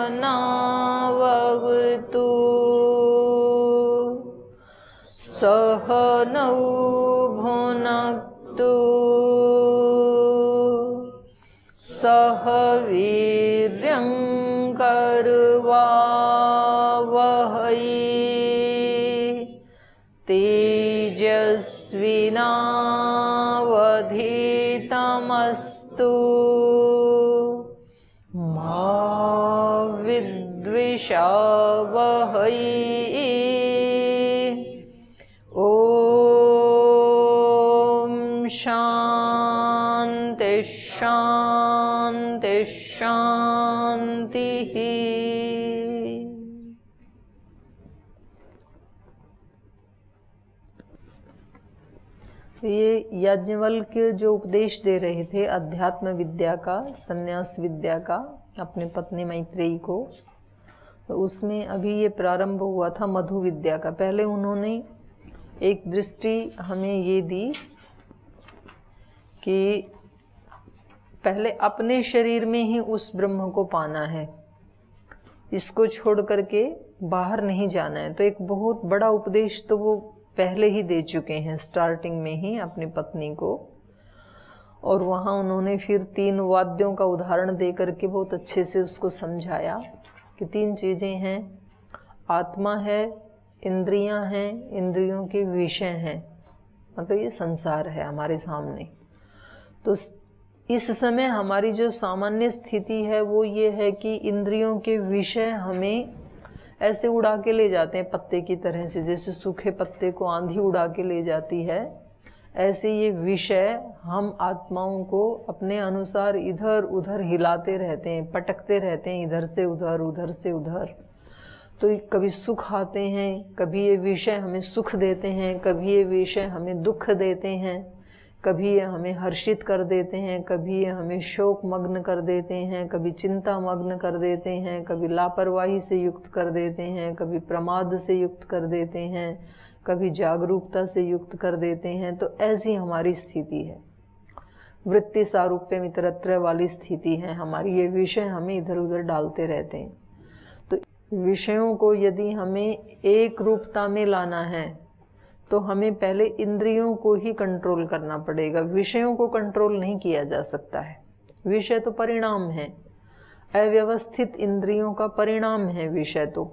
सहनावतु सहनौ भुनक्तु सह वीर्यं करवावहै तेजस्विनावधीतमस्तु मा विद्विषावहै। ॐ शान्ति शान्ति शान्तिः। ये याज्ञवल्क्य जो उपदेश दे रहे थे अध्यात्म विद्या का, संन्यास विद्या का अपने पत्नी मैत्रेयी को, तो उसमें अभी ये प्रारंभ हुआ था मधु विद्या का। पहले उन्होंने एक दृष्टि हमें ये दी कि पहले अपने शरीर में ही उस ब्रह्म को पाना है, इसको छोड़ करके बाहर नहीं जाना है। तो एक बहुत बड़ा उपदेश तो वो पहले ही दे चुके हैं स्टार्टिंग में ही अपनी पत्नी को। और वहाँ उन्होंने फिर 3 वाद्यों का उदाहरण दे करके बहुत अच्छे से उसको समझाया कि 3 चीज़ें हैं, आत्मा है, इंद्रियां हैं, इंद्रियों के विषय हैं, मतलब ये संसार है हमारे सामने। तो इस समय हमारी जो सामान्य स्थिति है वो ये है कि इंद्रियों के विषय हमें ऐसे उड़ा के ले जाते हैं पत्ते की तरह से, जैसे सूखे पत्ते को आंधी उड़ा के ले जाती है, ऐसे ये विषय हम आत्माओं को अपने अनुसार इधर उधर हिलाते रहते हैं, पटकते रहते हैं, इधर से उधर उधर से उधर। तो कभी सुख आते हैं, कभी ये विषय हमें सुख देते हैं, कभी ये विषय हमें दुख देते हैं, कभी ये हमें हर्षित कर देते हैं, कभी ये हमें शोक मग्न कर देते हैं, कभी चिंता मग्न कर देते हैं, कभी लापरवाही से युक्त कर देते हैं, कभी प्रमाद से युक्त कर देते हैं, कभी जागरूकता से युक्त कर देते हैं। तो ऐसी हमारी स्थिति है, वृत्ति सारूप्य मित्रत्व वाली स्थिति है हमारी। ये विषय हमें इधर उधर डालते रहते हैं। तो विषयों को यदि हमें एक रूपता में लाना है तो हमें पहले इंद्रियों को ही कंट्रोल करना पड़ेगा। विषयों को कंट्रोल नहीं किया जा सकता है। विषय तो परिणाम है, अव्यवस्थित इंद्रियों का परिणाम है विषय। तो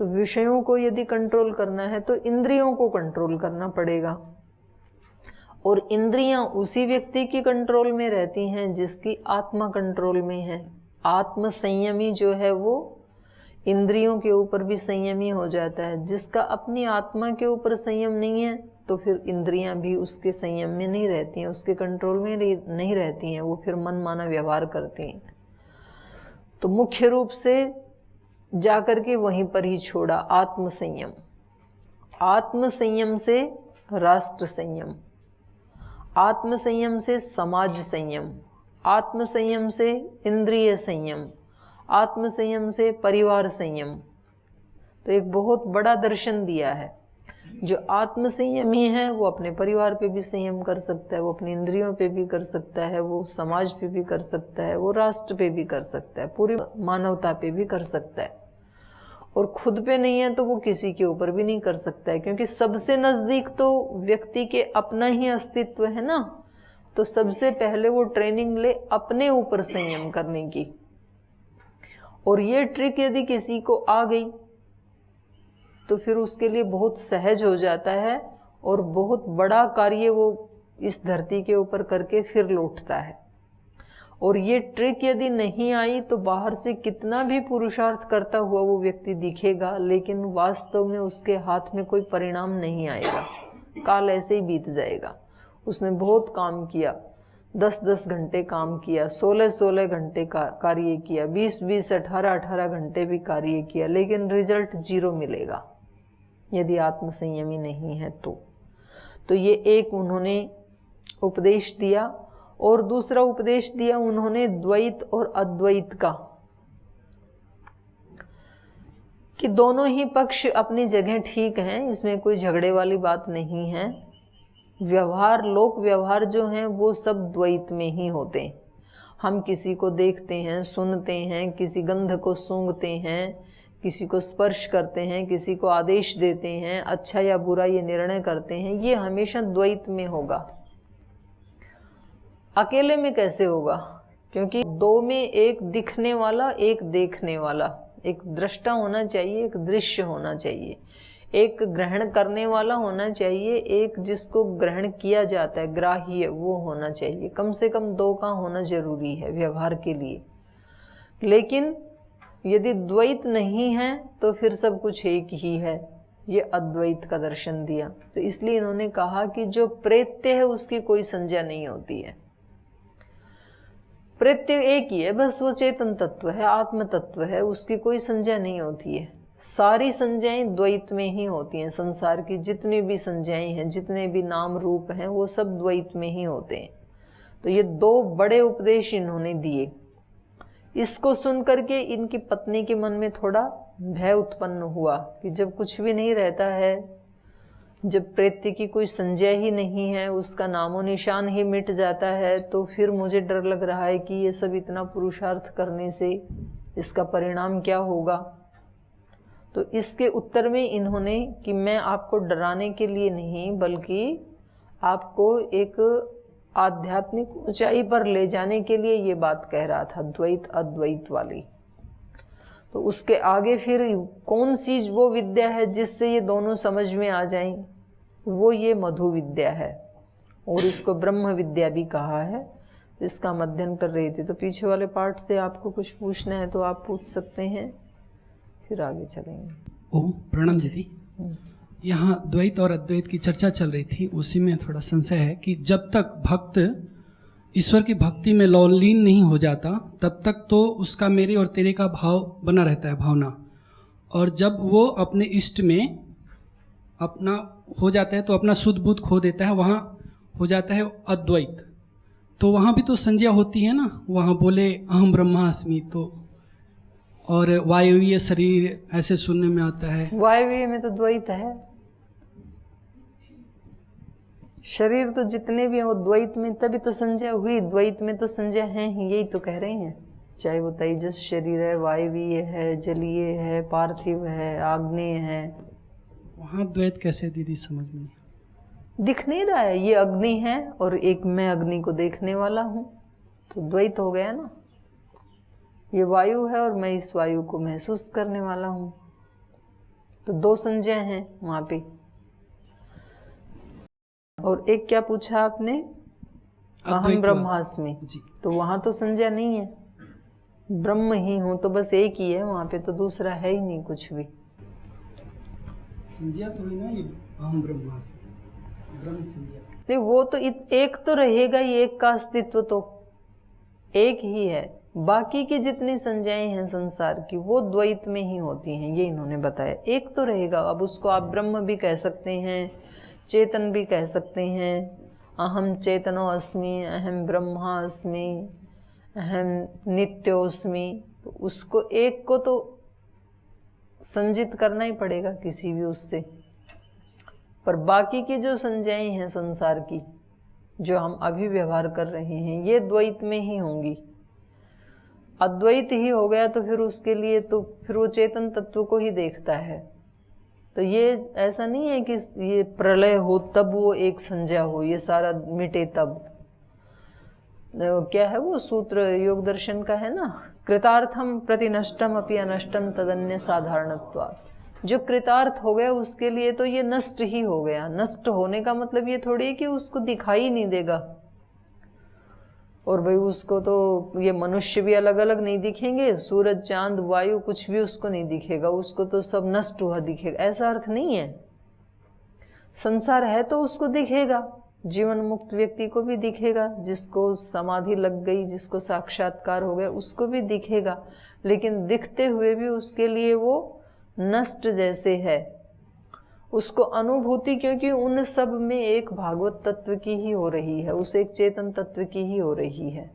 विषयों को यदि कंट्रोल करना है तो इंद्रियों को कंट्रोल करना पड़ेगा। और इंद्रियां उसी व्यक्ति की कंट्रोल में रहती हैं जिसकी आत्मा कंट्रोल में है। आत्म संयमी जो है वो इंद्रियों के ऊपर भी संयमी हो जाता है। जिसका अपनी आत्मा के ऊपर संयम नहीं है तो फिर इंद्रियां भी उसके संयम में नहीं रहती हैं, उसके कंट्रोल में नहीं रहती हैं, वो फिर मनमाना व्यवहार करती हैं। तो मुख्य रूप से जाकर के वहीं पर ही छोड़ा आत्म संयम। आत्म संयम से राष्ट्र संयम, आत्म संयम से समाज संयम, आत्म संयम से इंद्रिय संयम, आत्म संयम से परिवार संयम। तो एक बहुत बड़ा दर्शन दिया है। जो आत्म संयमी है वो अपने परिवार पे भी संयम कर सकता है, वो अपनी इंद्रियों पे भी कर सकता है, वो समाज पे भी कर सकता है, वो राष्ट्र पे भी कर सकता है, पूरी मानवता पे भी कर सकता है। और खुद पे नहीं है तो वो किसी के ऊपर भी नहीं कर सकता है, क्योंकि सबसे नजदीक तो व्यक्ति के अपना ही अस्तित्व है ना। तो सबसे पहले वो ट्रेनिंग ले अपने ऊपर संयम करने की। और ये ट्रिक यदि किसी को आ गई तो फिर उसके लिए बहुत सहज हो जाता है और बहुत बड़ा कार्य वो इस धरती के ऊपर करके फिर लौटता है। और ये ट्रिक यदि नहीं आई तो बाहर से कितना भी पुरुषार्थ करता हुआ वो व्यक्ति दिखेगा, लेकिन वास्तव में उसके हाथ में कोई परिणाम नहीं आएगा। काल ऐसे ही बीत जाएगा। उसने बहुत काम किया, 10-10 घंटे काम किया, 16-16 घंटे का कार्य किया, 20-20, 18-18 घंटे भी कार्य किया, लेकिन रिजल्ट 0 मिलेगा यदि आत्मसंयमी नहीं है तो ये एक उन्होंने उपदेश दिया। और दूसरा उपदेश दिया उन्होंने द्वैत और अद्वैत का, कि दोनों ही पक्ष अपनी जगह ठीक हैं, इसमें कोई झगड़े वाली बात नहीं है। व्यवहार, लोक व्यवहार जो हैं वो सब द्वैत में ही होते हैं। हम किसी को देखते हैं, सुनते हैं, किसी गंध को सूंघते हैं, किसी को स्पर्श करते हैं, किसी को आदेश देते हैं, अच्छा या बुरा ये निर्णय करते हैं, ये हमेशा द्वैत में होगा। अकेले में कैसे होगा? क्योंकि दो में एक दिखने वाला, एक देखने वाला, एक दृष्टा होना चाहिए, एक दृश्य होना चाहिए, एक ग्रहण करने वाला होना चाहिए, एक जिसको ग्रहण किया जाता है, ग्राह्य, वो होना चाहिए। कम से कम दो का होना जरूरी है व्यवहार के लिए। लेकिन यदि द्वैत नहीं है तो फिर सब कुछ एक ही है। ये अद्वैत का दर्शन दिया। तो इसलिए इन्होंने कहा कि जो प्रेत्य है उसकी कोई संज्ञा नहीं होती है। प्रेत्य एक ही है, बस वो चेतन तत्व है, आत्म तत्व है, उसकी कोई संज्ञा नहीं होती है। सारी संज्ञाएं द्वैत में ही होती हैं। संसार की जितनी भी संज्ञाएं हैं, जितने भी नाम रूप हैं, वो सब द्वैत में ही होते हैं। तो ये दो बड़े उपदेश इन्होंने दिए। इसको सुन करके इनकी पत्नी के मन में थोड़ा भय उत्पन्न हुआ कि जब कुछ भी नहीं रहता है, जब प्रेत्य की कोई संज्ञा ही नहीं है, उसका नामो निशान ही मिट जाता है, तो फिर मुझे डर लग रहा है कि ये सब इतना पुरुषार्थ करने से इसका परिणाम क्या होगा। तो इसके उत्तर में इन्होंने कि मैं आपको डराने के लिए नहीं, बल्कि आपको एक आध्यात्मिक ऊंचाई पर ले जाने के लिए ये बात कह रहा था, द्वैत अद्वैत वाली। तो उसके आगे फिर कौन सी वो विद्या है जिससे ये दोनों समझ में आ जाएं, वो ये मधु विद्या है, और इसको ब्रह्म विद्या भी कहा है। इसका अध्ययन कर रही थी। तो पीछे वाले पार्ट से आपको कुछ पूछना है तो आप पूछ सकते हैं, फिर आगे चलेंगे। ओम प्रणाम दीदी। यहाँ द्वैत और अद्वैत की चर्चा चल रही थी, उसी में थोड़ा संशय है कि जब तक भक्त ईश्वर की भक्ति में लौलीन नहीं हो जाता तब तक तो उसका मेरे और तेरे का भाव बना रहता है, भावना। और जब वो अपने इष्ट में अपना हो जाता है तो अपना शुद्ध बुद्ध खो देता है, वहाँ हो जाता है अद्वैत। तो वहाँ भी तो संज्ञा होती है ना, वहाँ बोले अहम ब्रह्मास्मि, तो और वायवीय शरीर ऐसे सुनने में आता है। वायवीय में तो द्वैत है, शरीर तो जितने भी हैं वो द्वैत में, तभी तो संज्ञा हुई। द्वैत में तो संज्ञा है ही, यही तो कह रहे हैं। चाहे वो तेजस शरीर है, वायवीय है, जलीय है, पार्थिव है, आग्नेय है। वहाँ द्वैत कैसे दीदी समझ में नहीं दिख नहीं रहा है? ये अग्नि है और एक मैं अग्नि को देखने वाला हूँ, तो द्वैत हो गया ना। ये वायु है और मैं इस वायु को महसूस करने वाला हूँ, तो दो संज्ञा हैं वहां पे। और एक क्या पूछा आपने? अहम ब्रह्मास्मि। तो वहां तो संज्ञा नहीं है, ब्रह्म ही हूं, तो बस एक ही है वहां पे, तो दूसरा है ही नहीं कुछ भी। संज्ञा तो ही ना, ये अहम ब्रह्मास्मि, ब्रह्म संज्ञा नहीं, वो तो एक तो रहेगा ही, एक का अस्तित्व तो एक ही है। बाकी की जितनी संज्ञाएं हैं संसार की, वो द्वैत में ही होती हैं, ये इन्होंने बताया। एक तो रहेगा, अब उसको आप ब्रह्म भी कह सकते हैं, चेतन भी कह सकते हैं। अहम चेतनो अस्मि, अहम ब्रह्मा अस्मि, अहम नित्योस्मि। तो उसको एक को तो संजित करना ही पड़ेगा किसी भी उससे। पर बाकी की जो संज्ञाएं हैं संसार की, जो हम अभी व्यवहार कर रहे हैं, ये द्वैत में ही होंगी। अद्वैत ही हो गया तो फिर उसके लिए तो फिर वो चेतन तत्व को ही देखता है। तो ये ऐसा नहीं है कि ये प्रलय हो तब वो एक संज्ञा हो, ये सारा मिटे तब। क्या है वो सूत्र योग दर्शन का है ना, कृतार्थम प्रति नष्टम अपि अनष्टम तदन्य साधारणत्वात्। जो कृतार्थ हो गया उसके लिए तो ये नष्ट ही हो गया। नष्ट होने का मतलब ये थोड़ी है कि उसको दिखाई नहीं देगा, और भाई उसको तो ये मनुष्य भी अलग अलग नहीं दिखेंगे, सूरज चांद वायु कुछ भी उसको नहीं दिखेगा, उसको तो सब नष्ट हुआ दिखेगा, ऐसा अर्थ नहीं है। संसार है तो उसको दिखेगा, जीवन मुक्त व्यक्ति को भी दिखेगा, जिसको समाधि लग गई, जिसको साक्षात्कार हो गया उसको भी दिखेगा, लेकिन दिखते हुए भी उसके लिए वो नष्ट जैसे है। उसको अनुभूति, क्योंकि उन सब में एक भागवत तत्व की ही हो रही है, उस एक चेतन तत्व की ही हो रही है।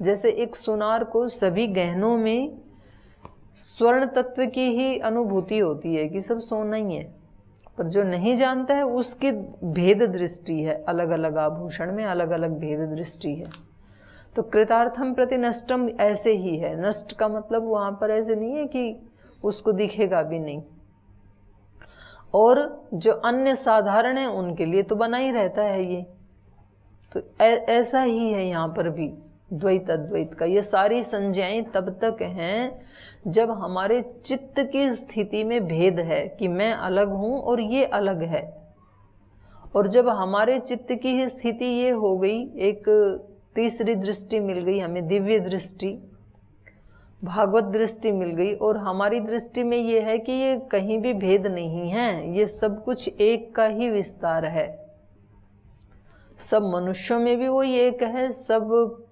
जैसे एक सुनार को सभी गहनों में स्वर्ण तत्व की ही अनुभूति होती है कि सब सोना ही है, पर जो नहीं जानता है उसकी भेद दृष्टि है, अलग अलग आभूषण में अलग अलग भेद दृष्टि है। तो कृतार्थम प्रति नष्टम ऐसे ही है। नष्ट का मतलब वहां पर ऐसे नहीं है कि उसको दिखेगा भी नहीं, और जो अन्य साधारण है उनके लिए तो बना ही रहता है ये। तो ऐसा ही है यहाँ पर भी द्वैत अद्वैत का। ये सारी संज्ञाएं तब तक हैं जब हमारे चित्त की स्थिति में भेद है कि मैं अलग हूं और ये अलग है। और जब हमारे चित्त की ही स्थिति ये हो गई, एक तीसरी दृष्टि मिल गई हमें, दिव्य दृष्टि, भागवत दृष्टि मिल गई, और हमारी दृष्टि में ये है कि ये कहीं भी भेद नहीं है, ये सब कुछ एक का ही विस्तार है। सब मनुष्यों में भी वो एक है, सब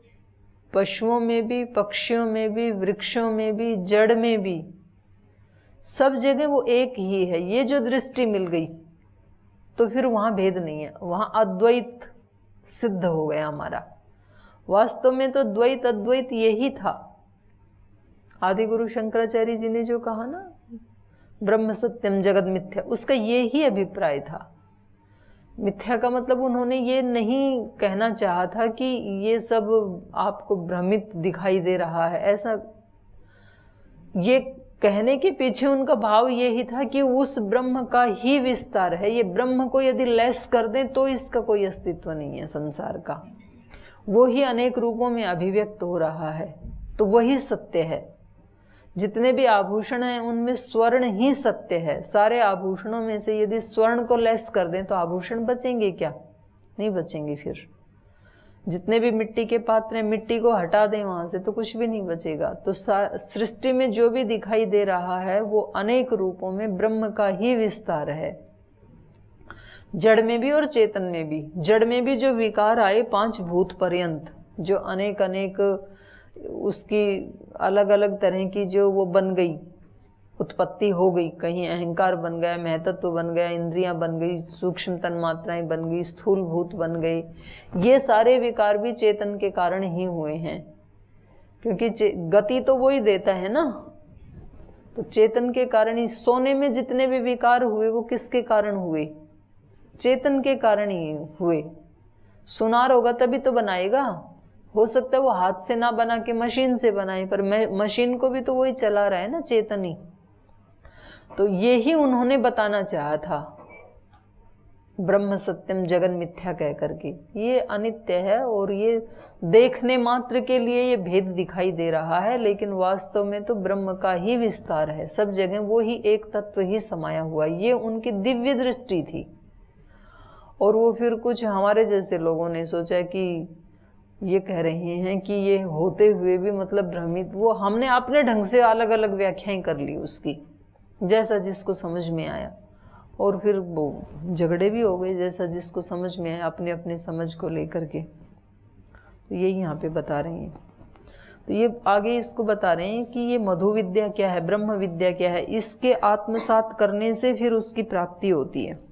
पशुओं में भी, पक्षियों में भी, वृक्षों में भी, जड़ में भी, सब जगह वो एक ही है। ये जो दृष्टि मिल गई तो फिर वहां भेद नहीं है, वहां अद्वैत सिद्ध हो गया हमारा। वास्तव में तो द्वैत अद्वैत यही था। आदि गुरु शंकराचार्य जी ने जो कहा ना, ब्रह्म सत्यम जगत मिथ्या, उसका ये ही अभिप्राय था। मिथ्या का मतलब उन्होंने ये नहीं कहना चाहा था कि ये सब आपको भ्रमित दिखाई दे रहा है, ऐसा। ये कहने के पीछे उनका भाव ये ही था कि उस ब्रह्म का ही विस्तार है। ये ब्रह्म को यदि लेस कर दें तो इसका कोई अस्तित्व नहीं है संसार का। वो ही अनेक रूपों में अभिव्यक्त हो रहा है, तो वही सत्य है। जितने भी आभूषण हैं उनमें स्वर्ण ही सत्य है। सारे आभूषणों में से यदि स्वर्ण को लेस कर दें तो आभूषण बचेंगे क्या? नहीं बचेंगे। फिर जितने भी मिट्टी के पात्र हैं, मिट्टी को हटा दें वहां से तो कुछ भी नहीं बचेगा। तो सृष्टि में जो भी दिखाई दे रहा है वो अनेक रूपों में ब्रह्म का ही विस्तार है, जड़ में भी और चेतन में भी। जड़ में भी जो विकार आए 5 भूत पर्यंत, जो अनेक अनेक उसकी अलग अलग तरह की जो वो बन गई, उत्पत्ति हो गई, कहीं अहंकार बन गया, महतत्व बन गया, इंद्रियां बन गई, सूक्ष्म तन्मात्राएं बन गई, स्थूल भूत बन गई, ये सारे विकार भी चेतन के कारण ही हुए हैं। क्योंकि गति तो वो ही देता है ना, तो चेतन के कारण ही। सोने में जितने भी विकार हुए वो किसके कारण हुए? चेतन के कारण ही हुए। सुनार होगा तभी तो बनाएगा। हो सकता है वो हाथ से ना बना के मशीन से बनाए, पर मशीन को भी तो वही चला रहा है ना, चेतन ही। तो ये ही उन्होंने बताना चाहा था, ब्रह्म सत्यम जगन मिथ्या कह करके। ये अनित्य है और ये देखने मात्र के लिए ये भेद दिखाई दे रहा है, लेकिन वास्तव में तो ब्रह्म का ही विस्तार है। सब जगह वो ही एक तत्व ही समाया हुआ। ये उनकी दिव्य दृष्टि थी। और वो फिर कुछ हमारे जैसे लोगों ने सोचा कि ये कह रहे हैं कि ये होते हुए भी मतलब भ्रमित, वो हमने अपने ढंग से अलग अलग व्याख्याएं कर ली उसकी, जैसा जिसको समझ में आया। और फिर वो झगड़े भी हो गए जैसा जिसको समझ में आया, अपने अपने समझ को लेकर के। तो यही यहाँ पे बता रहे हैं। तो ये आगे इसको बता रहे हैं कि ये मधु विद्या क्या है, ब्रह्म विद्या क्या है। इसके आत्मसात करने से फिर उसकी प्राप्ति होती है।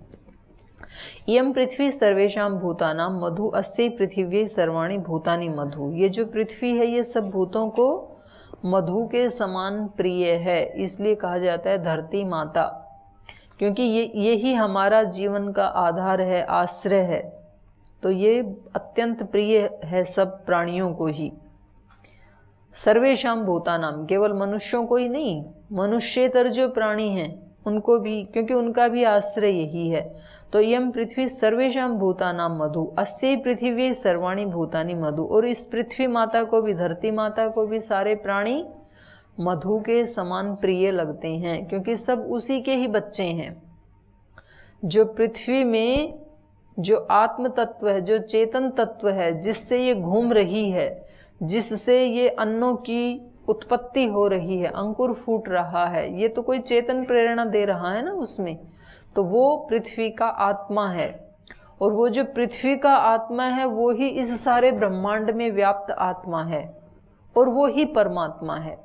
इयं पृथ्वी सर्वेषां भूतानां मधु अस्यै पृथिव्यै सर्वाणि भूतानि मधु। ये जो पृथ्वी है ये सब भूतों को मधु के समान प्रिय है, इसलिए कहा जाता है धरती माता, क्योंकि ये ही हमारा जीवन का आधार है, आश्रय है। तो ये अत्यंत प्रिय है सब प्राणियों को ही। सर्वेषां भूतानां, केवल मनुष्यों को ही नहीं, मनुष्येतर जो प्राणी हैं उनको भी, क्योंकि उनका भी आश्रय यही है। तो यम पृथ्वी सर्वेषां भूतानां मधु अस्यै पृथिवी सर्वाणि भूतानि मधु। और इस पृथ्वी माता को भी, धरती माता को भी सारे प्राणी मधु के समान प्रिय लगते हैं, क्योंकि सब उसी के ही बच्चे हैं। जो पृथ्वी में जो आत्म तत्व है, जो चेतन तत्व है, जिससे ये घूम रही है, जिससे ये अन्नों की उत्पत्ति हो रही है, अंकुर फूट रहा है, ये तो कोई चेतन प्रेरणा दे रहा है ना उसमें। तो वो पृथ्वी का आत्मा है। और वो जो पृथ्वी का आत्मा है वो ही इस सारे ब्रह्मांड में व्याप्त आत्मा है, और वो ही परमात्मा है।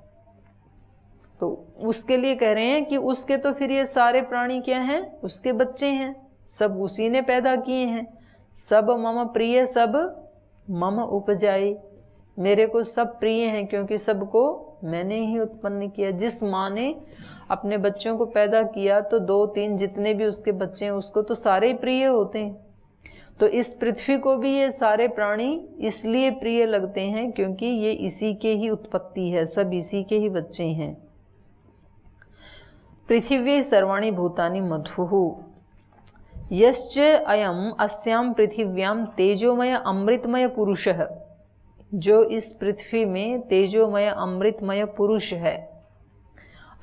तो उसके लिए कह रहे हैं कि उसके तो फिर ये सारे प्राणी क्या हैं? उसके बच्चे हैं, सब उसी ने पैदा किए हैं। सब मम प्रिय सब मम उपजाए, मेरे को सब प्रिय हैं क्योंकि सबको मैंने ही उत्पन्न किया। जिस माँ ने अपने बच्चों को पैदा किया तो 2-3 जितने भी उसके बच्चे हैं उसको तो सारे प्रिय होते हैं। तो इस पृथ्वी को भी ये सारे प्राणी इसलिए प्रिय लगते हैं क्योंकि ये इसी के ही उत्पत्ति है, सब इसी के ही बच्चे हैं। पृथिवी सर्वाणि भूतानि मधुः यश्च अयम अस्याम पृथिव्याम तेजोमय अमृतमय पुरुषः, जो इस पृथ्वी में तेजोमय अमृतमय पुरुष है,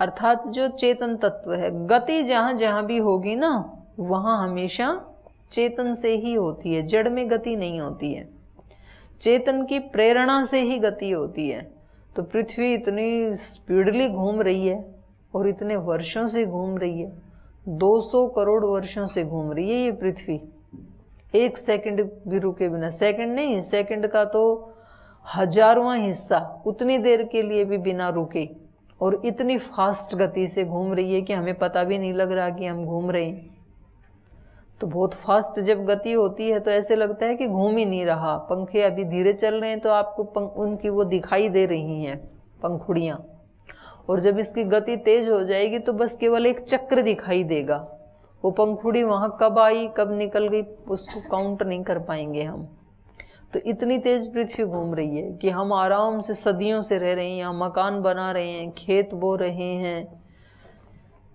अर्थात जो चेतन तत्व है। गति जहाँ जहाँ भी होगी ना, वहाँ हमेशा चेतन से ही होती है, जड़ में गति नहीं होती है, चेतन की प्रेरणा से ही गति होती है। तो पृथ्वी इतनी स्पीडली घूम रही है और इतने वर्षों से घूम रही है, 200 करोड़ वर्षों से घूम रही है ये पृथ्वी, एक सेकंड भी रुके बिना। सेकंड नहीं, सेकंड का तो हजारवां हिस्सा उतनी देर के लिए भी बिना रुके, और इतनी फास्ट गति से घूम रही है कि हमें पता भी नहीं लग रहा कि हम घूम रहे हैं। तो बहुत फास्ट जब गति होती है तो ऐसे लगता है कि घूम ही नहीं रहा, पंखे अभी धीरे चल रहे हैं तो आपको उनकी वो दिखाई दे रही हैं पंखुड़ियाँ, और जब इसकी गति तेज हो जाएगी तो बस केवल एक चक्र दिखाई देगा। वो पंखुड़ी वहाँ कब आई कब निकल गई उसको काउंट नहीं कर पाएंगे हम। तो इतनी तेज पृथ्वी घूम रही है कि हम आराम से सदियों से रह रहे हैं, यहाँ मकान बना रहे हैं, खेत बो रहे हैं,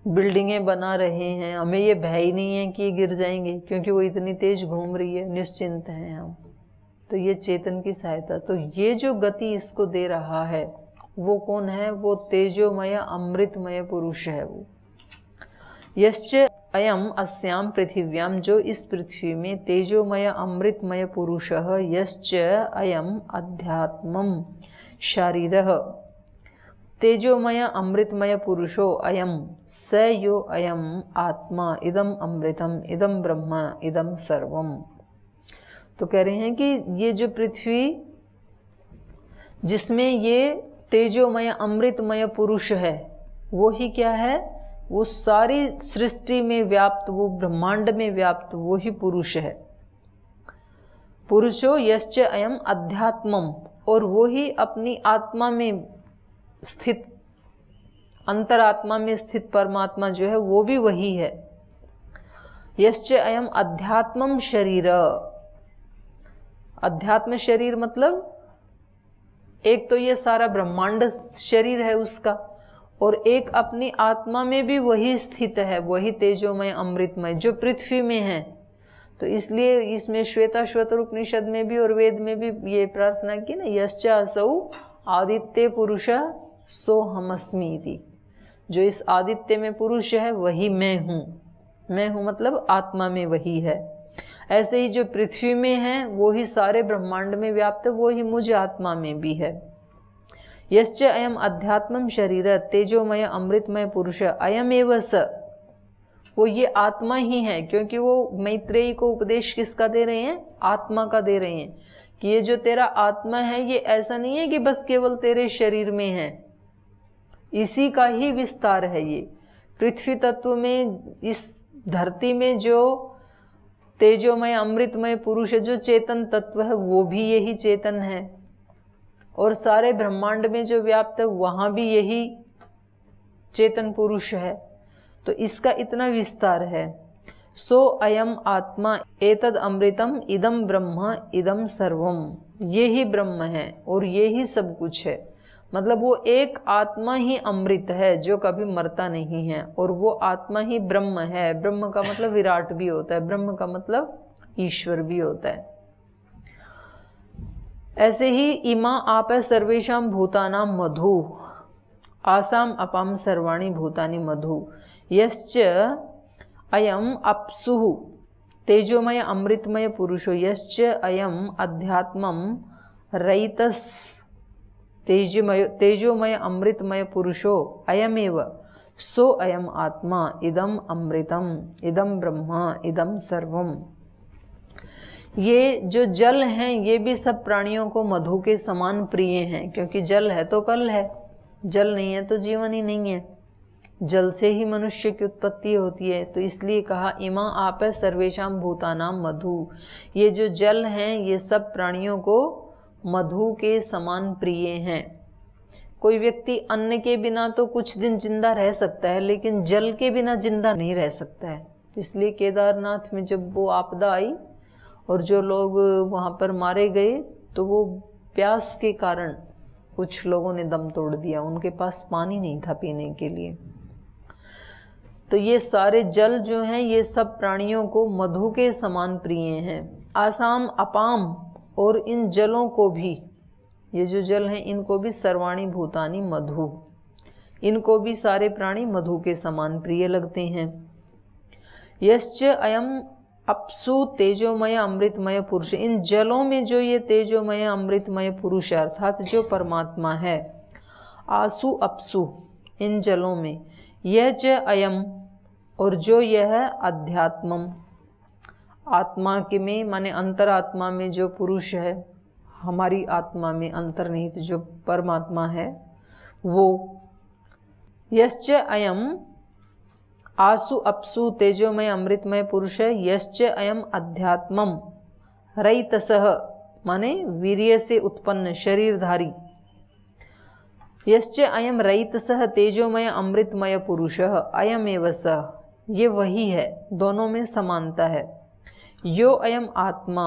बिल्डिंगें बना रहे हैं, हमें ये भय ही नहीं है कि ये गिर जाएंगे क्योंकि वो इतनी तेज घूम रही है, निश्चिंत हैं हम। तो ये चेतन की सहायता, तो ये जो गति इसको दे रहा है वो कौन है? वो तेजोमय अमृतमय पुरुष है वो। यश्च अयम अस्याम पृथिव्याम, जो इस पृथ्वी में तेजोमय अमृतमय पुरुषः, यश्च अयम अध्यात्मम शारीरः, तेजोमय अमृतमय पुरुषो अयम स यो अयम आत्मा इदम अमृतम इदम ब्रह्म इदम सर्वम। तो कह रहे हैं कि ये जो पृथ्वी जिसमें ये तेजोमय अमृतमय पुरुष है वो ही क्या है? वो सारी सृष्टि में व्याप्त, वो ब्रह्मांड में व्याप्त वो ही पुरुष है। पुरुषो यश्च अयम अध्यात्मम, और वो ही अपनी आत्मा में स्थित, अंतरात्मा में स्थित परमात्मा जो है वो भी वही है। यश्च अयम अध्यात्मम शरीर, अध्यात्म शरीर मतलब एक तो ये सारा ब्रह्मांड शरीर है उसका, और एक अपनी आत्मा में भी वही स्थित है, वही तेजोमय अमृतमय जो पृथ्वी में है। तो इसलिए इसमें श्वेताश्वतर उपनिषद में भी और वेद में भी ये प्रार्थना की ना, यश्च असौ आदित्य पुरुष सोहमस्मि इति, जो इस आदित्य में पुरुष है वही मैं हूँ। मैं हूँ मतलब आत्मा में वही है। ऐसे ही जो पृथ्वी में है वो ही सारे ब्रह्मांड में व्याप्त है, वो ही मुझ आत्मा में भी है। यश्च अयम अध्यात्मम शरीर तेजोमय अमृतमय पुरुष अयम एव स, वो ये आत्मा ही है, क्योंकि वो मैत्रेयी को उपदेश किसका दे रहे हैं? आत्मा का दे रहे हैं कि ये जो तेरा आत्मा है ये ऐसा नहीं है कि बस केवल तेरे शरीर में है, इसी का ही विस्तार है। ये पृथ्वी तत्व में, इस धरती में जो तेजोमय अमृतमय पुरुष है, जो चेतन तत्व है, वो भी यही चेतन है, और सारे ब्रह्मांड में जो व्याप्त है वहां भी यही चेतन पुरुष है। तो इसका इतना विस्तार है। सो अयम आत्मा एतद अमृतम इदम ब्रह्म इदम सर्वम, ये ही ब्रह्म है और ये ही सब कुछ है। मतलब वो एक आत्मा ही अमृत है जो कभी मरता नहीं है, और वो आत्मा ही ब्रह्म है। ब्रह्म का मतलब विराट भी होता है, ब्रह्म का मतलब ईश्वर भी होता है। ऐसे ही इमा आप सर्वेशाम भूतानाम मधु आसाम अपाम सर्वाणि भूतानि मधु यश्च अयम अप्सुः तेजोमय अमृतमय पुरुषो यश्च अयम अध्यात्मम रैतस तेजोमय अमृतमय पुरुषो अयमेव सो अयम आत्मा इदम अमृतम इदम ब्रह्म इदम सर्वम। ये जो जल हैं ये भी सब प्राणियों को मधु के समान प्रिय हैं, क्योंकि जल है तो कल है, जल नहीं है तो जीवन ही नहीं है। जल से ही मनुष्य की उत्पत्ति होती है। तो इसलिए कहा इमा आप सर्वेशाम भूतानाम मधु, ये जो जल हैं ये सब प्राणियों को मधु के समान प्रिय हैं। कोई व्यक्ति अन्न के बिना तो कुछ दिन जिंदा रह सकता है, लेकिन जल के बिना जिंदा नहीं रह सकता है। इसलिए केदारनाथ में जब वो आपदा आई और जो लोग वहाँ पर मारे गए तो वो प्यास के कारण कुछ लोगों ने दम तोड़ दिया, उनके पास पानी नहीं था पीने के लिए। तो ये सारे जल जो हैं ये सब प्राणियों को मधु के समान प्रिय हैं। आसाम अपाम, और इन जलों को भी, ये जो जल हैं इनको भी सर्वाणी भूतानि मधु, इनको भी सारे प्राणी मधु के समान प्रिय लगते हैं। यश्च अयम अपसु तेजोमय अमृतमय पुरुष, इन जलों में जो ये तेजोमय अमृतमय पुरुष अर्थात जो परमात्मा है, आसु अपसु इन जलों में, यह च अयम और जो यह अध्यात्मम आत्मा के में माने अंतरात्मा में जो पुरुष है, हमारी आत्मा में अंतर्निहित जो परमात्मा है वो, यश्च अयम आसु अपसु तेजोमय अमृतमय पुरुष है, यश्च अयम अध्यात्मम रैतसह माने वीर्य से उत्पन्न शरीरधारी, यश्च अयम रैतसह तेजोमय अमृतमय पुरुषः अयमेव सः, ये वही है, दोनों में समानता है। यो अयम आत्मा,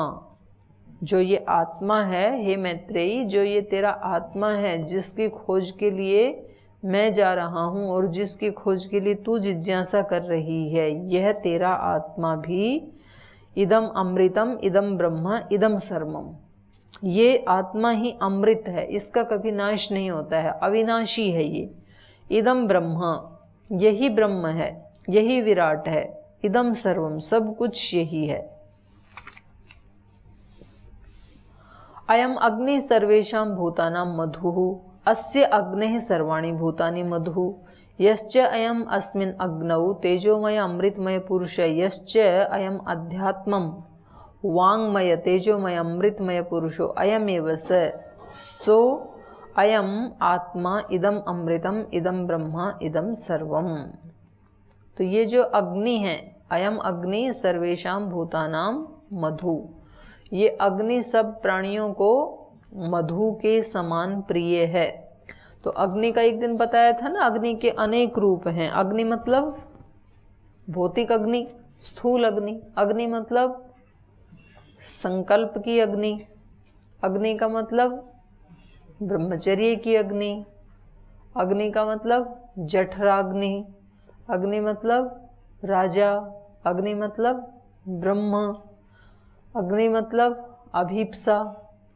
जो ये आत्मा है, हे मैत्रेयी जो ये तेरा आत्मा है जिसकी खोज के लिए मैं जा रहा हूँ और जिसकी खोज के लिए तू जिज्ञासा कर रही है, यह तेरा आत्मा भी इदम अमृतम इदम ब्रह्म इदम सर्वम, ये आत्मा ही अमृत है, इसका कभी नाश नहीं होता है, अविनाशी है ये। इदम ब्रह्म, यही ब्रह्म है, यही विराट है। इदम सर्वम, सब कुछ यही है। अयम अग्नि सर्वेषां भूतानां मधुः, अस्य अग्नेः सर्वाणि भूतानि मधुः, यश्च अयम अस्मिन् अग्नौ तेजोमय अमृतमय पुरुष, यश्च अयम अध्यात्मं वाङ्मय तेजोमय अमृतमय पुरुषो अयमेव सो अयम आत्मा इदम अमृतम इदम ब्रह्म इदम सर्वम। तो ये जो अग्नि है, अयम अग्नि सर्वेषां भूतानां मधु, ये अग्नि सब प्राणियों को मधु के समान प्रिय है। तो अग्नि का एक दिन बताया था ना, अग्नि के अनेक रूप हैं। अग्नि मतलब भौतिक अग्नि, स्थूल अग्नि, अग्नि मतलब संकल्प की अग्नि, अग्नि का मतलब ब्रह्मचर्य की अग्नि, अग्नि का मतलब जठराग्नि, अग्नि मतलब राजा, अग्नि मतलब ब्रह्म, अग्नि मतलब अभीप्सा।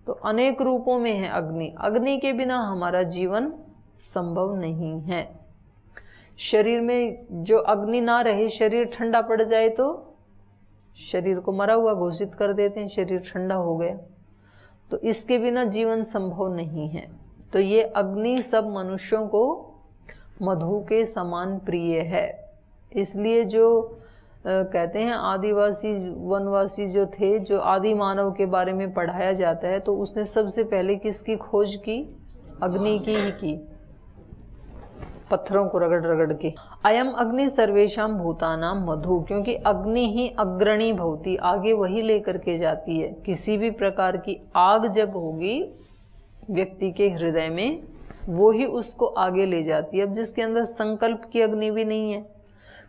तो अनेक रूपों में है अग्नि। अग्नि के बिना हमारा जीवन संभव नहीं है। शरीर में जो अग्नि ना रहे, शरीर ठंडा पड़ जाए तो शरीर को मरा हुआ घोषित कर देते हैं, शरीर ठंडा हो गया। तो इसके बिना जीवन संभव नहीं है। तो ये अग्नि सब मनुष्यों को मधु के समान प्रिय है। इसलिए जो कहते हैं आदिवासी वनवासी जो थे, जो आदि मानव के बारे में पढ़ाया जाता है, तो उसने सबसे पहले किसकी खोज की? अग्नि की ही की, पत्थरों को रगड़ रगड़ के। अयम अग्नि सर्वेषां भूतानां मधु, क्योंकि अग्नि ही अग्रणी भवति, आगे वही लेकर के जाती है। किसी भी प्रकार की आग जब होगी व्यक्ति के हृदय में, वो ही उसको आगे ले जाती है। अब जिसके अंदर संकल्प की अग्नि भी नहीं है,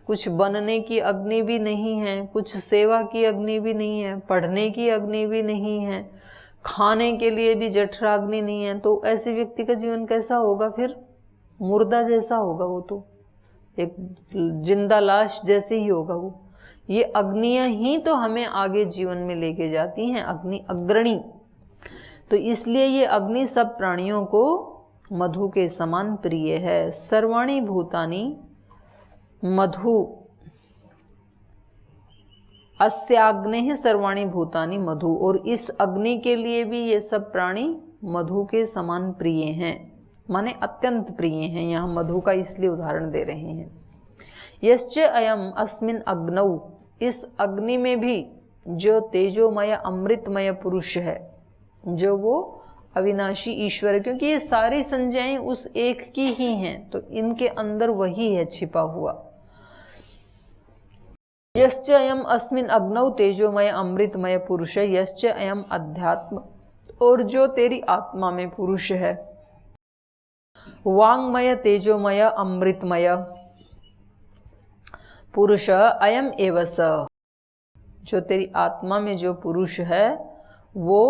कुछ बनने की अग्नि भी नहीं है, कुछ सेवा की अग्नि भी नहीं है, पढ़ने की अग्नि भी नहीं है, खाने के लिए भी जठराग्नि नहीं है, तो ऐसे व्यक्ति का जीवन कैसा होगा? फिर मुर्दा जैसा होगा, वो तो एक जिंदा लाश जैसे ही होगा वो। ये अग्नियां ही तो हमें आगे जीवन में लेके जाती हैं, अग्नि अग्रणी। तो इसलिए ये अग्नि सब प्राणियों को मधु के समान प्रिय है। सर्वाणि भूतानि मधु, अस्याग्नेः सर्वाणि भूतानि मधु, और इस अग्नि के लिए भी ये सब प्राणी मधु के समान प्रिय हैं, माने अत्यंत प्रिय हैं। यहाँ मधु का इसलिए उदाहरण दे रहे हैं। यश्च अयम अस्मिन् अग्नौ, इस अग्नि में भी जो तेजोमय अमृतमय पुरुष है, जो वो अविनाशी ईश्वर है, क्योंकि ये सारी संज्ञाएं उस एक की ही हैं, तो इनके अंदर वही है छिपा हुआ। यश्च अयम अस्मिन् अग्नौ तेजोमय अमृतमय पुरुष, यश्च अयम अध्यात्म, और जो तेरी आत्मा में पुरुष है, वाङ्मय तेजोमय अमृतमय पुरुष अयम एव स, जो तेरी आत्मा में जो पुरुष है वो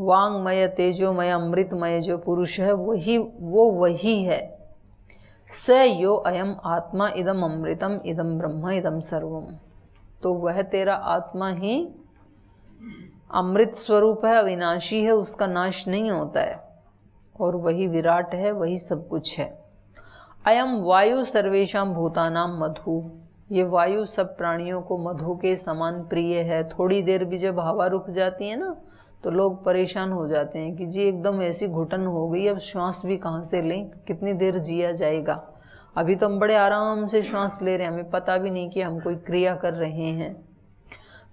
वांगमय तेजोमय अमृतमय जो पुरुष है वही है। स यो अयम आत्मा इदम अमृतम इदम ब्रह्म इदम सर्वम। तो वह तेरा आत्मा ही अमृत स्वरूप है, अविनाशी है, उसका नाश नहीं होता है, और वही विराट है, वही सब कुछ है। अयम वायु सर्वेशाम भूतानाम मधु। ये वायु सब प्राणियों को मधु के समान प्रिय है। थोड़ी देर भी जब हवा रुक जाती है ना तो लोग परेशान हो जाते हैं कि जी एकदम ऐसी घुटन हो गई, अब श्वास भी कहाँ से लें, कितनी देर जिया जाएगा। अभी तो हम बड़े आराम से श्वास ले रहे हैं, हमें पता भी नहीं कि हम कोई क्रिया कर रहे हैं।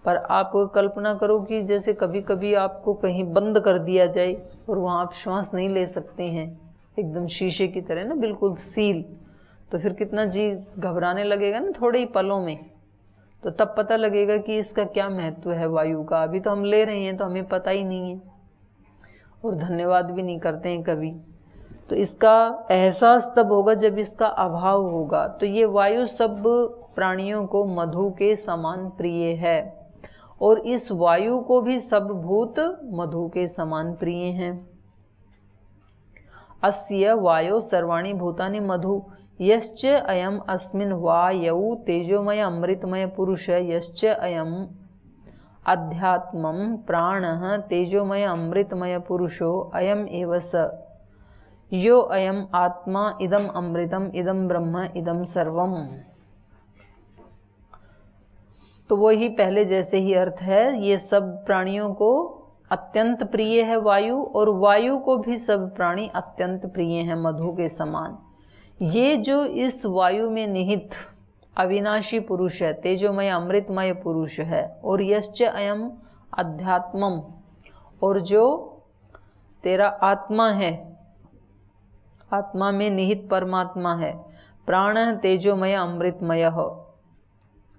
पर आप कल्पना करो कि जैसे कभी कभी आपको कहीं बंद कर दिया जाए और वहाँ आप श्वास नहीं ले सकते हैं, एकदम शीशे की तरह ना, बिल्कुल सील, तो फिर कितना जी घबराने लगेगा ना थोड़े ही पलों में। तो तब पता लगेगा कि इसका क्या महत्व है वायु का। अभी तो हम ले रहे हैं तो हमें पता ही नहीं है और धन्यवाद भी नहीं करते हैं कभी। तो इसका एहसास तब होगा जब इसका अभाव होगा। तो ये वायु सब प्राणियों को मधु के समान प्रिय है, और इस वायु को भी सब भूत मधु के समान प्रिय हैं। अस्य वायो सर्वाणि भूतानि मधु यश्च अयम अस्मिन् वायौ तेजोमय अमृतमय पुरुष यश्च अयम अध्यात्मं प्राणः तेजोमय अमृतमय पुरुषो अयम एव स यो अयम आत्मा इदम अमृतम इदम ब्रह्म इदम सर्वम। तो वही पहले जैसे ही अर्थ है। ये सब प्राणियों को अत्यंत प्रिय है वायु, और वायु को भी सब प्राणी अत्यंत प्रिय हैं मधु के समान। ये जो इस वायु में निहित अविनाशी पुरुष है, तेजोमय अमृतमय पुरुष है, और यश्च अयम अध्यात्मम, और जो तेरा आत्मा है, आत्मा में निहित परमात्मा है, प्राण तेजोमय अमृतमय,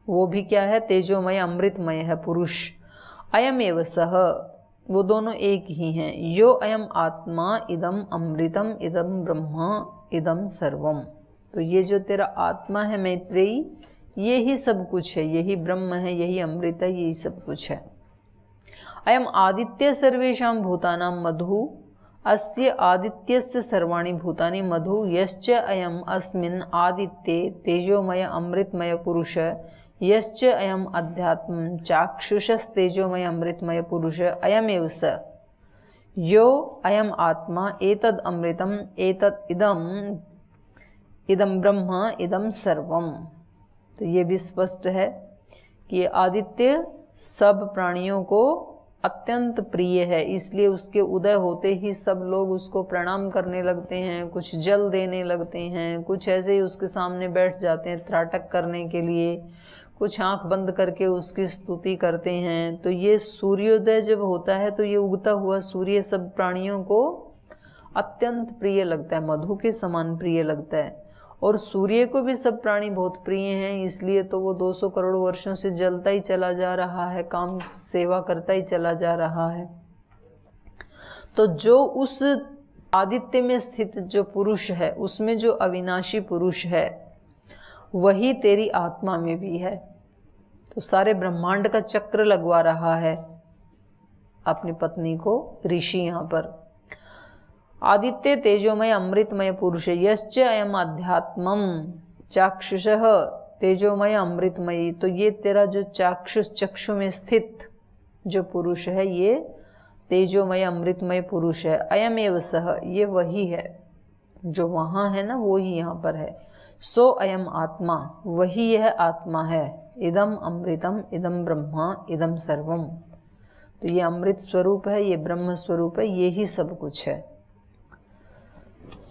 वो भी क्या है, तेजोमय अमृतमय है पुरुष। अयम एव सह, वो दोनों एक ही हैं। यो अयम आत्मा इदम अमृतम इदम ब्रह्म इदम सर्वम। तो ये जो तेरा आत्मा है मैत्रेयी, ये ही सब कुछ है, यही ब्रह्म है, यही अमृत है, यही सब कुछ है। अयम आदित्य सर्वेषां भूतानां मधु अस्य आदित्यस्य सर्वाणि भूतानि मधु यश्च अयम अस्मिन् आदित्ये तेजोमय अमृतमय पुरुष यश्च अयम अध्यात्म चाक्षुषस्तेजोमय अमृतमय पुरुष अयमेव स यो अयम आत्मा एतद अमृतम एतद इदम ब्रह्म इदम सर्वम। तो ये भी स्पष्ट है कि आदित्य सब प्राणियों को अत्यंत प्रिय है, इसलिए उसके उदय होते ही सब लोग उसको प्रणाम करने लगते हैं, कुछ जल देने लगते हैं, कुछ ऐसे ही उसके सामने बैठ जाते हैं त्राटक करने के लिए, कुछ आंख बंद करके उसकी स्तुति करते हैं। तो ये सूर्योदय जब होता है तो ये उगता हुआ सूर्य सब प्राणियों को अत्यंत प्रिय लगता है, मधु के समान प्रिय लगता है। और सूर्य को भी सब प्राणी बहुत प्रिय हैं, इसलिए तो वो 200 करोड़ वर्षों से जलता ही चला जा रहा है, काम सेवा करता ही चला जा रहा है। तो जो उस आदित्य में स्थित जो पुरुष है, उसमें जो अविनाशी पुरुष है, वही तेरी आत्मा में भी है। तो सारे ब्रह्मांड का चक्र लगवा रहा है अपनी पत्नी को ऋषि। यहाँ पर आदित्य तेजोमय अमृतमय पुरुष यश्च अयम अध्यात्मम चाक्षुषः तेजोमय अमृतमयी। तो ये तेरा जो चाक्षुष चक्षु में स्थित जो पुरुष है, ये तेजोमय अमृतमय पुरुष है। अयम एव सह, ये वही है जो वहाँ है ना, वो ही यहाँ पर है। सो अयम आत्मा, वही यह आत्मा है। इदम अमृतम इदम ब्रह्म इदम सर्वम। तो ये अमृत स्वरूप है, ये ब्रह्म स्वरूप है, ये ही सब कुछ है।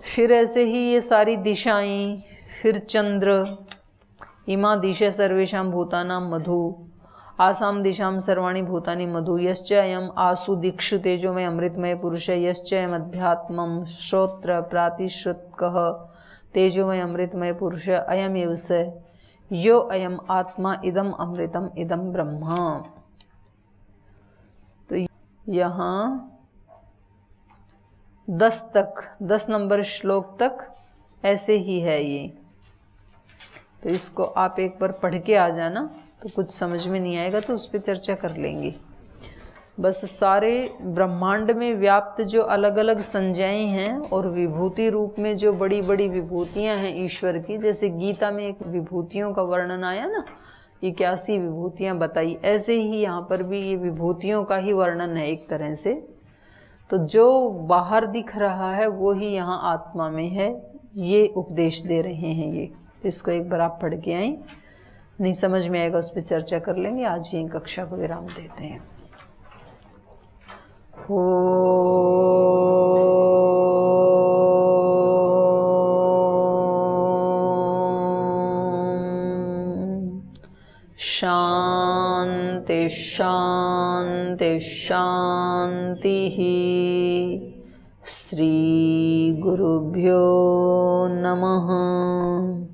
फिर ऐसे ही ये सारी दिशाएं, फिर चंद्र, इमा दिशा सर्वेशां भूतानां मधु आसाम दिशां सर्वाणि भूतानि मधु यश्च अयम आसु दिक्षु तेजोमय अमृतमय पुरुष यश्च अयम अध्यात्मं श्रोत्र प्रातिश्रुतकः तेजोमय अमृतमय पुरुष अयम एव स यो अयम आत्मा इदम अमृतम इदम ब्रह्म। तो यहाँ 10 नंबर श्लोक तक ऐसे ही है ये। तो इसको आप एक बार पढ़ के आ जाना, तो कुछ समझ में नहीं आएगा तो उस पर चर्चा कर लेंगे। बस सारे ब्रह्मांड में व्याप्त जो अलग अलग संज्ञाएं हैं और विभूति रूप में जो बड़ी बड़ी विभूतियां हैं ईश्वर की, जैसे गीता में एक विभूतियों का वर्णन आया ना, 81 विभूतियां बताई, ऐसे ही यहाँ पर भी ये विभूतियों का ही वर्णन है एक तरह से। तो जो बाहर दिख रहा है वो ही यहाँ आत्मा में है, ये उपदेश दे रहे हैं ये। इसको एक बार आप पढ़ के आए, नहीं समझ में आएगा उस पर चर्चा कर लेंगे। आज यही कक्षा को विराम देते हैं। शांति शांति शांति। श्री गुरुभ्यो नमः।